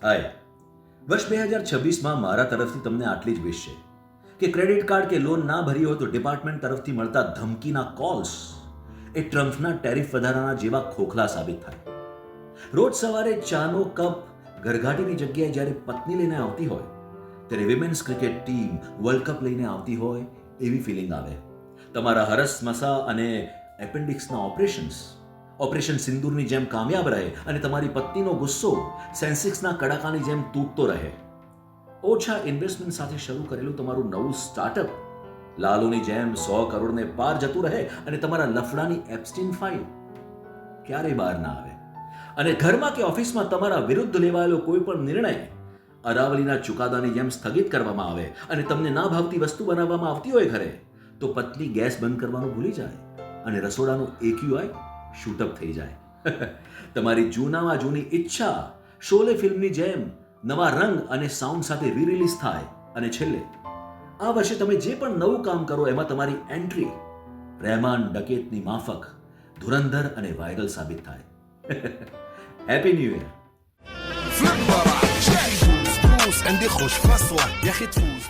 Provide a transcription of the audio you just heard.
હાય, વર્ષ 2026માં મારા તરફથી તમને આટલી જ વિશ છે કે ક્રેડિટ કાર્ડ કે લોન ના ભરી હોય તો ડિપાર્ટમેન્ટ તરફથી મળતા ધમકીના કોલ્સ એ ટ્રમ્પના ટેરિફ વધારાના જેવા ખોખલા સાબિત થાય. રોજ સવારે ચાનો કપ ઘરઘાટીની જગ્યાએ જ્યારે પત્ની લઈને આવતી હોય ત્યારે women's cricket team world cup લઈને આવતી હોય એવી ફિલિંગ આવે. તમારા હરસ મસા અને એપેન્ડિક્સના ઓપરેશન સિંદૂરની જેમ કામયાબ રહે અને તમારી પત્નીનો ગુસ્સો સેન્સેક્સના કડાકાની જેમ તૂટતો રહે. ઓછા ઇન્વેસ્ટમેન્ટ સાથે શરૂ કરેલું તમારું નવું સ્ટાર્ટઅપ લાલુની જેમ 100 કરોડને પાર જતું રહે અને તમારા લફડાની એપ્સ્ટીન ફાઇલ ક્યારેય બહાર ના આવે. અને ઘરમાં કે ઓફિસમાં તમારા વિરુદ્ધ લેવાયેલો કોઈ પણ નિર્ણય અરાવલીના ચુકાદાની જેમ સ્થગિત કરવામાં આવે અને તમને ના ભાવતી વસ્તુ બનાવવામાં આવતી હોય ઘરે તો પત્ની ગેસ બંધ કરવાનું ભૂલી જાય અને રસોડાનું AQI શૂટઅપ થઈ જાય. તમારી જૂનામાં જૂની ઈચ્છા શોલે ફિલ્મની જેમ નવા રંગ અને સાઉન્ડ સાથે રી-રિલીઝ થાય અને છેલ્લે આ વર્ષે તમે જે પણ નવું કામ કરો એમાં તમારી એન્ટ્રી રહેમાન ડકેતની માફક ધુરંધર અને વાયરલ સાબિત થાય. Happy new year. فلك برا شاي فوز فوز عندي خوش فصلة يا اخي تفوز